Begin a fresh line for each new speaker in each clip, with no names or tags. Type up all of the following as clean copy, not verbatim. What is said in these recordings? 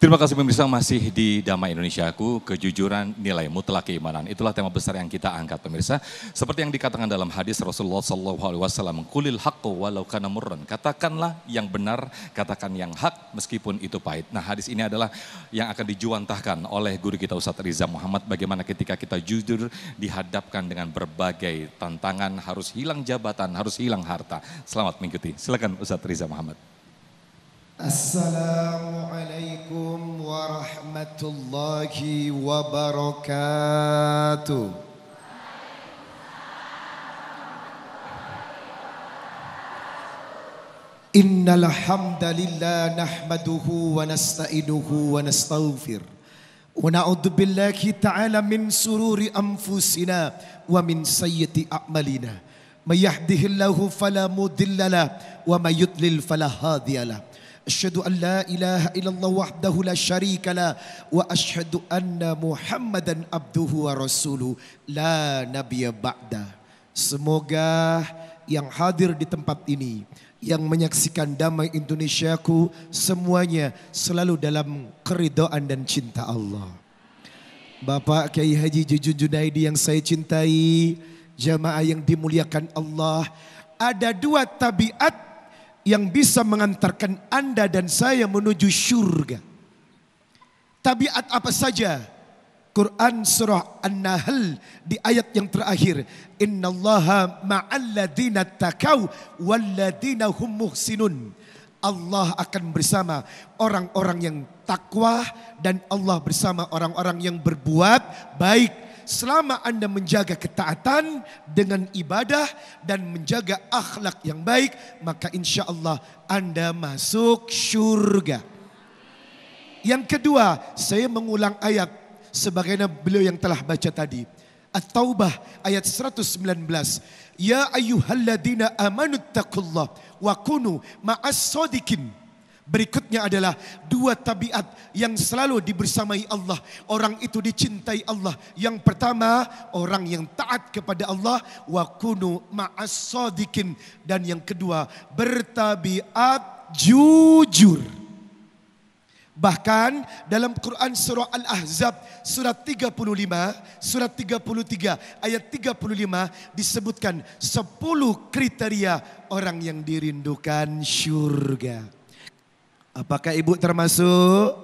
Terima kasih pemirsa, masih di Damai Indonesiaku, kejujuran nilai mutlak keimanan. Itulah tema besar yang kita angkat pemirsa. Seperti yang dikatakan dalam hadis Rasulullah SAW, kulil haqqu walau kana murran. Katakanlah yang benar, katakan yang hak meskipun itu pahit. Nah, hadis ini adalah yang akan dijuantahkan oleh guru kita Ustadz Riza Muhammad. Bagaimana ketika kita jujur dihadapkan dengan berbagai tantangan, harus hilang jabatan, harus hilang harta. Selamat mengikuti. Silakan Ustadz Riza Muhammad.
Assalamualaikum warahmatullahi wabarakatuh. Innal hamdalillah nahmaduhu wa nasta'inuhu wa nastaghfir. Wa na'udzu billahi ta'ala min sururi anfusina wa min sayyiati a'malina. May yahdihillahu fala mudilla lahu wa may yudlil fala hadiya lahu. Asyhadu an la ilaha illallah wahdahu la syarika la wa asyhadu anna Muhammadan abduhu wa rasuluhu la nabiyya ba'da. Semoga yang hadir di tempat ini, yang menyaksikan Damai Indonesiaku, semuanya selalu dalam keridhaan dan cinta Allah. Bapak Kiai Haji Jujun Junaidi yang saya cintai, jamaah yang dimuliakan Allah, ada dua tabiat yang bisa mengantarkan Anda dan saya menuju syurga. Tabiat apa saja? Quran surah An-Nahl di ayat yang terakhir, innallaha ma'al ladzina taqaw wal ladzina hum muhsinun. Allah akan bersama orang-orang yang takwa dan Allah bersama orang-orang yang berbuat baik. Selama Anda menjaga ketaatan dengan ibadah dan menjaga akhlak yang baik, maka insya Allah Anda masuk surga. Yang kedua, saya mengulang ayat sebagaimana beliau yang telah baca tadi. At-Taubah ayat 119. Ya ayyuhalladzina amanu taqullah wa kunu ma'as shodiqin. Berikutnya adalah dua tabiat yang selalu dibersamai Allah. Orang itu dicintai Allah. Yang pertama, orang yang taat kepada Allah. Wa kunu ma'as shodiqin. Dan yang kedua, bertabiat jujur. Bahkan dalam Quran surah Al-Ahzab surat 35, surat 33 ayat 35 disebutkan 10 kriteria orang yang dirindukan surga. Apakah ibu termasuk?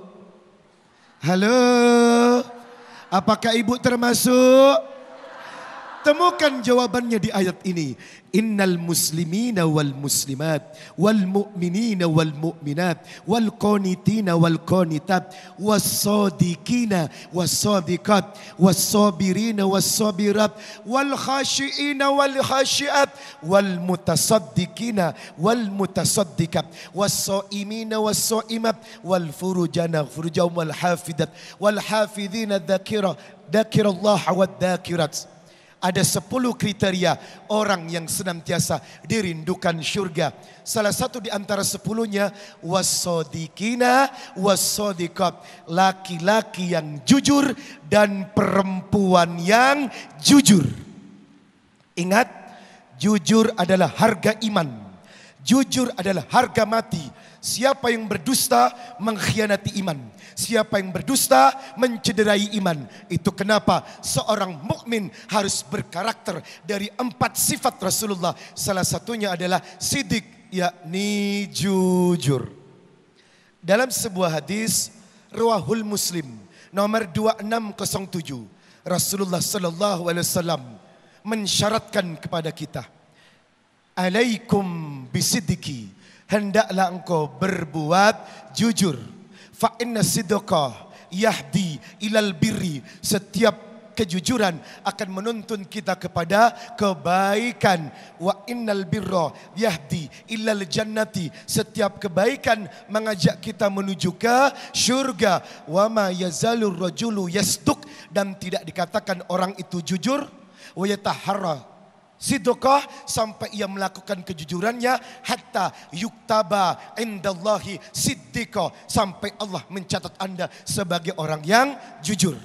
Halo? Apakah ibu termasuk? Temukan jawabannya di ayat ini. Innal muslimina wal muslimat wal mu'minina wal mu'minat wal qanitina wal qanitat was sadiqina was sadiqat was sabirina was sabirat wal khashiina wal khashiat wal mutasaddiqina wal mutasaddiqat was saimina was saimat wal furujana furujahum wal hafidat wal hafidhina dzakirallah wad dzakirat. Ada 10 kriteria orang yang senantiasa dirindukan syurga. Salah satu di antara 10-nya wassodiqina wassodiqat. Laki-laki yang jujur dan perempuan yang jujur. Ingat, jujur adalah harga iman. Jujur adalah harga mati. Siapa yang berdusta mengkhianati iman. Siapa yang berdusta mencederai iman. Itu kenapa seorang mukmin harus berkarakter dari 4 sifat Rasulullah. Salah satunya adalah sidik, yakni jujur. Dalam sebuah hadis Rawahul Muslim nomor 2607, Rasulullah sallallahu alaihi wasallam mensyaratkan kepada kita, alaikum bisidiki, hendaklah engkau berbuat jujur. Fa inna sidqa yahdi ilal birri. Setiap kejujuran akan menuntun kita kepada kebaikan. Wa innal birra yahdi ilal jannati. Setiap kebaikan mengajak kita menuju ke syurga. Wa ma yazalur rajulu yasduq. Dan tidak dikatakan orang itu jujur. Wa yataharra sidqah, sampai ia melakukan kejujurannya, hatta yuktaba indallahi siddiqa, sampai Allah mencatat Anda sebagai orang yang jujur.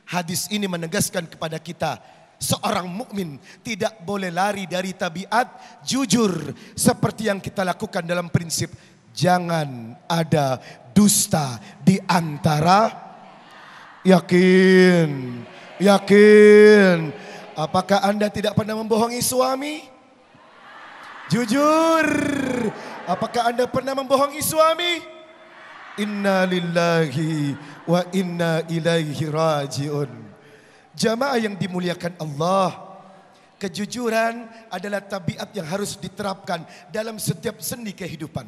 Hadis ini menegaskan kepada kita, seorang mukmin tidak boleh lari dari tabiat jujur, seperti yang kita lakukan dalam prinsip jangan ada dusta di antara. Yakin, yakin. Apakah Anda tidak pernah membohongi suami? Jujur. Apakah Anda pernah membohongi suami? Inna lillahi wa inna ilaihi rajiun. Jamaah yang dimuliakan Allah, kejujuran adalah tabiat yang harus diterapkan dalam setiap sendi kehidupan.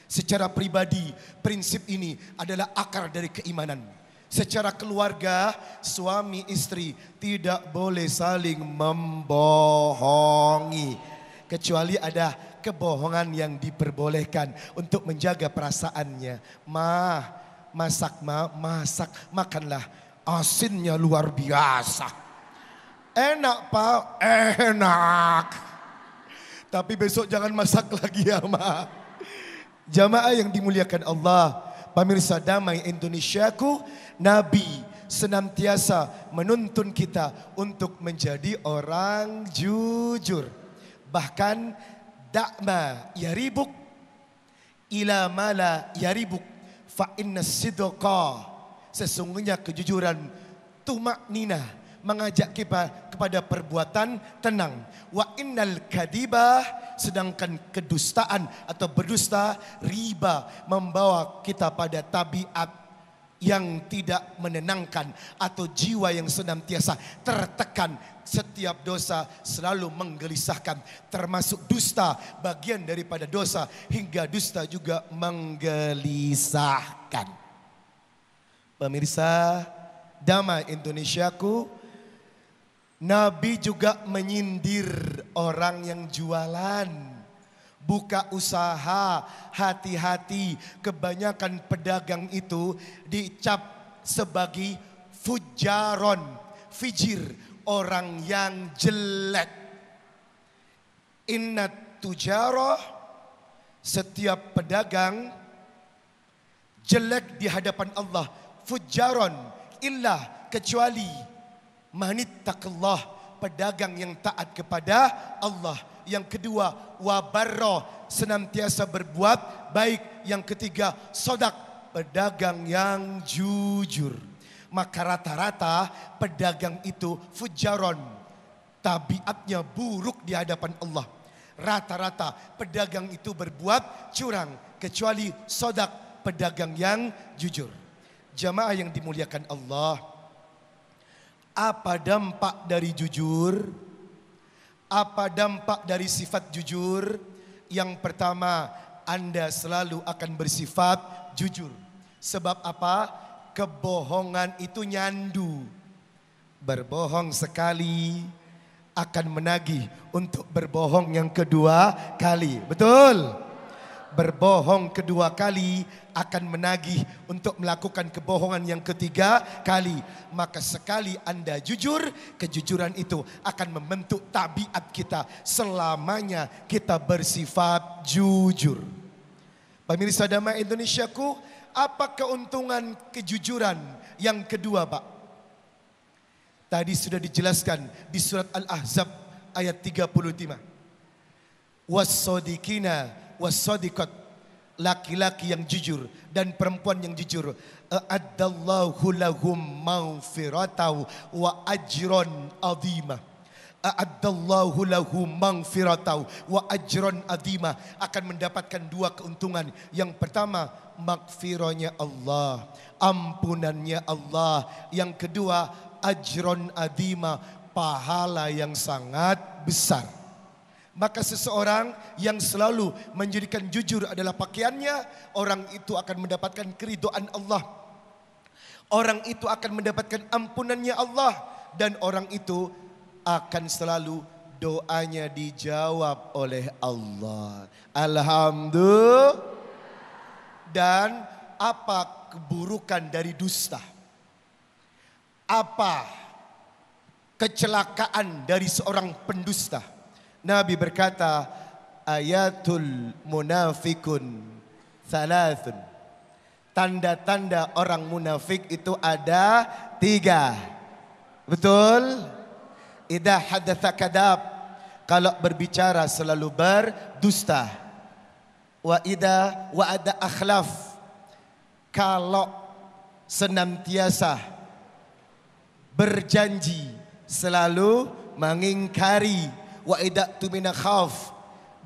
Secara pribadi, prinsip ini adalah akar dari keimanan. Secara keluarga, suami istri tidak boleh saling membohongi. Kecuali ada kebohongan yang diperbolehkan untuk menjaga perasaannya. Masak, makanlah. Asinnya luar biasa. Enak Pak, enak. Tapi besok jangan masak lagi ya Ma. Jamaah yang dimuliakan Allah, pemirsa Damai Indonesiaku, Nabi senantiasa menuntun kita untuk menjadi orang jujur. Bahkan da'ma yaribuk ila mala yaribuk fa inna sidqa. Sesungguhnya kejujuran tumaknina, mengajak kita kepada perbuatan tenang. Wa innal kadibah, sedangkan kedustaan atau berdusta, riba, membawa kita pada tabiat yang tidak menenangkan atau jiwa yang senantiasa tertekan. Setiap dosa selalu menggelisahkan, termasuk dusta bagian daripada dosa, hingga dusta juga menggelisahkan. Pemirsa Damai Indonesiaku, Nabi juga menyindir orang yang jualan. Buka usaha, hati-hati. Kebanyakan pedagang itu dicap sebagai fujaron, fijir, orang yang jelek. Inna tujarah, setiap pedagang jelek di hadapan Allah. Fujaron, illa, kecuali manittaqallah, pedagang yang taat kepada Allah. Yang kedua, wabarro, senantiasa berbuat baik. Yang ketiga, sodak, pedagang yang jujur. Maka rata-rata pedagang itu fujaron, tabiatnya buruk di hadapan Allah. Rata-rata pedagang itu berbuat curang, kecuali sodak, pedagang yang jujur. Jamaah yang dimuliakan Allah, apa dampak dari jujur? Apa dampak dari sifat jujur? Yang pertama, Anda selalu akan bersifat jujur. Sebab apa? Kebohongan itu nyandu. Berbohong sekali akan menagih untuk berbohong yang kedua kali. Betul? Berbohong kedua kali akan menagih untuk melakukan kebohongan yang ketiga kali. Maka sekali Anda jujur, kejujuran itu akan membentuk tabiat kita. Selamanya kita bersifat jujur. Pemirsa Damai Indonesiaku, apa keuntungan kejujuran yang kedua Pak? Tadi sudah dijelaskan di surat Al-Ahzab ayat 35. Was-sadiqina was-sadiqat, laki-laki yang jujur dan perempuan yang jujur. A'addallahu lahum maghfiratan wa ajran azima. A'addallahu lahum maghfiratan wa ajran azima, akan mendapatkan dua keuntungan. Yang pertama, maghfirahnya Allah, ampunannya Allah. Yang kedua, ajron adima, pahala yang sangat besar. Maka seseorang yang selalu menjadikan jujur adalah pakaiannya, orang itu akan mendapatkan keridhaan Allah. Orang itu akan mendapatkan ampunannya Allah. Dan orang itu akan selalu doanya dijawab oleh Allah. Alhamdulillah. Dan apa keburukan dari dusta? Apa kecelakaan dari seorang pendusta? Nabi berkata, ayatul munafikun thalathun. Tanda-tanda orang munafik itu ada 3. Betul? Idza hadatsa kadzab, kalau berbicara selalu berdusta. Wa idza wa'ada akhlaf, kalau senantiasa berjanji selalu mengingkari, wa idatu mina khauf,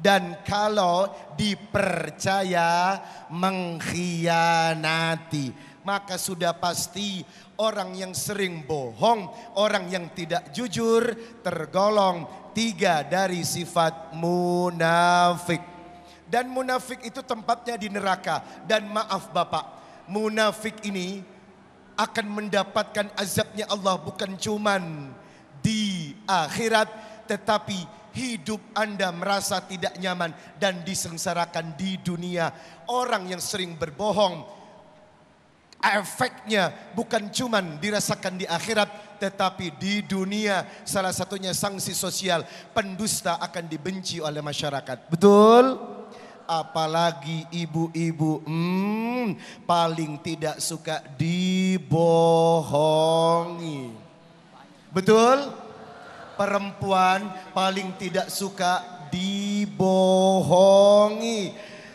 dan kalau dipercaya mengkhianati, maka sudah pasti orang yang sering bohong, orang yang tidak jujur tergolong 3 dari sifat munafik. Dan munafik itu tempatnya di neraka. Dan maaf Bapak, munafik ini akan mendapatkan azabnya Allah bukan cuman di akhirat, tetapi hidup Anda merasa tidak nyaman dan disengsarakan di dunia. Orang yang sering berbohong, efeknya bukan cuman dirasakan di akhirat, tetapi di dunia. Salah satunya sanksi sosial, pendusta akan dibenci oleh masyarakat. Betul? Apalagi ibu-ibu, paling tidak suka dibohongi. Betul? Perempuan paling tidak suka dibohongi.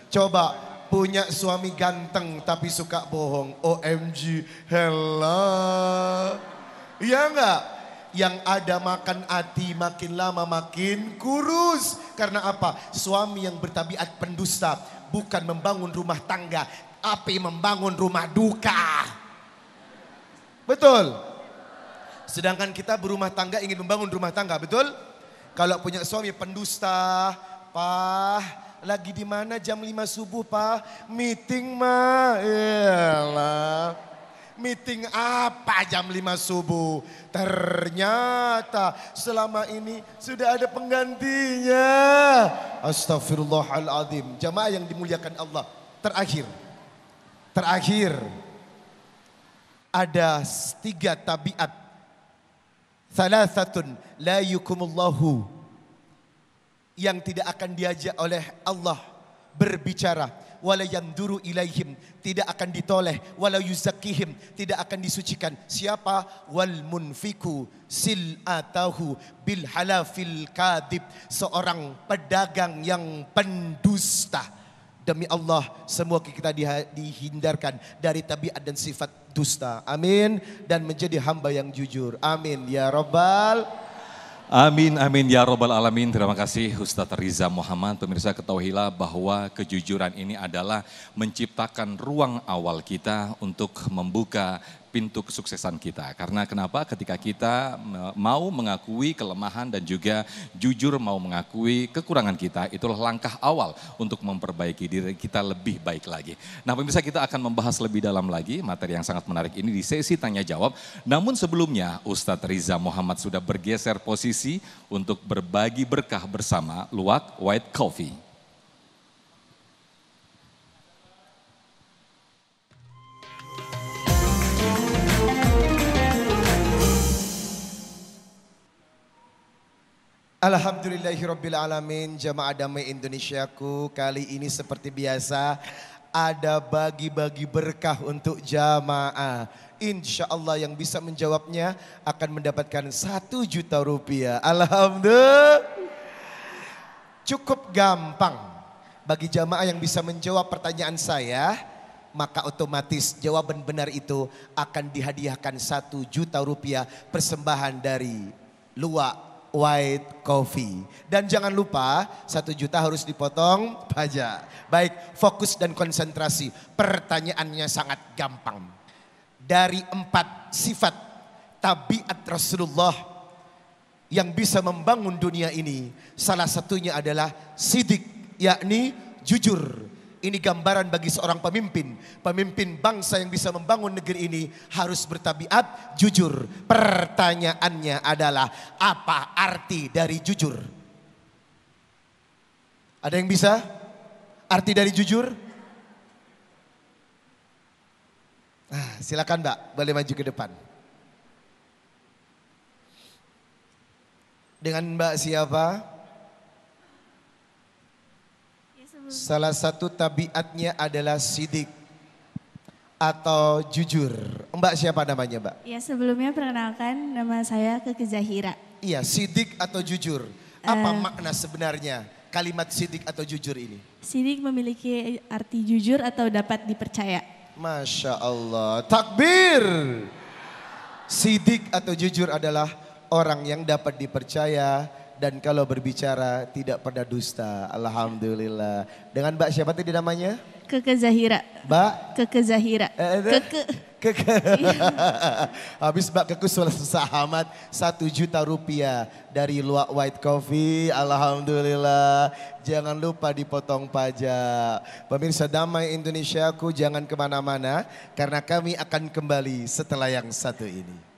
Coba punya suami ganteng tapi suka bohong. OMG, hello. Iya enggak? Yang ada makan hati makin lama makin kurus. Karena apa? Suami yang bertabiat pendusta bukan membangun rumah tangga, tapi membangun rumah duka. Betul? Sedangkan kita berumah tangga ingin membangun rumah tangga, betul? Kalau punya suami pendusta, Pak, lagi di mana jam 5 subuh, Pak? Meeting, mah. Elah. Meeting apa jam 5 subuh? Ternyata selama ini sudah ada penggantinya. Astagfirullahaladzim. Jamaah yang dimuliakan Allah. Terakhir. Ada 3 tabiat. Thalathatun la yukumullahu, yang tidak akan diajak oleh Allah berbicara. Wala yanduru ilaihim, tidak akan ditoleh. Wala yuzakkihim, tidak akan disucikan. Siapa? Wal munfiku sil'atahu bil halafil kadib, seorang pedagang yang pendusta. Demi Allah, semua kita dihindarkan dari tabiat dan sifat dusta. Amin. Dan menjadi hamba yang jujur. Amin ya Rabbal.
Amin, amin ya Rabbal Alamin. Terima kasih Ustadz Riza Muhammad. Pemirsa, ketahuilah bahwa kejujuran ini adalah menciptakan ruang awal kita untuk membuka pintu kesuksesan kita. Karena kenapa? Ketika kita mau mengakui kelemahan dan juga jujur mau mengakui kekurangan kita, itulah langkah awal untuk memperbaiki diri kita lebih baik lagi. Nah pemirsa, kita akan membahas lebih dalam lagi materi yang sangat menarik ini di sesi tanya jawab. Namun sebelumnya Ustadz Riza Muhammad sudah bergeser posisi untuk berbagi berkah bersama Luwak White Coffee.
Alhamdulillahirrabbilalamin. Jamaah damai Indonesiaku, kali ini seperti biasa ada bagi-bagi berkah untuk jamaah. Insya Allah yang bisa menjawabnya akan mendapatkan 1 juta rupiah. Alhamdulillah. Cukup gampang bagi jamaah yang bisa menjawab pertanyaan saya, maka otomatis jawaban benar itu akan dihadiahkan 1 juta rupiah persembahan dari Luwak White Coffee. Dan jangan lupa 1 juta harus dipotong pajak. Baik, fokus dan konsentrasi. Pertanyaannya sangat gampang. Dari 4 sifat tabiat Rasulullah yang bisa membangun dunia ini, salah satunya adalah sidik, yakni jujur. Ini gambaran bagi seorang pemimpin. Pemimpin bangsa yang bisa membangun negeri ini harus bertabiat jujur. Pertanyaannya adalah, apa arti dari jujur? Ada yang bisa? Arti dari jujur? Silakan Mbak, boleh maju ke depan. Dengan Mbak siapa? Salah satu tabiatnya adalah sidik atau jujur. Mbak siapa namanya Mbak?
Ya, sebelumnya perkenalkan, nama saya Keke Zahira.
Iya, sidik atau jujur. Apa makna sebenarnya kalimat sidik atau jujur ini?
Sidik memiliki arti jujur atau dapat dipercaya.
Masya Allah. Takbir. Sidik atau jujur adalah orang yang dapat dipercaya dan kalau berbicara tidak pernah dusta. Alhamdulillah. Dengan Mbak siapa tadi namanya?
Keke Zahira.
Mbak?
Keke Zahira. Keke.
Habis Mbak Keku sahabat 1 juta rupiah dari Luwak White Coffee. Alhamdulillah. Jangan lupa dipotong pajak. Pemirsa Damai Indonesiaku, jangan kemana-mana karena kami akan kembali setelah yang satu ini.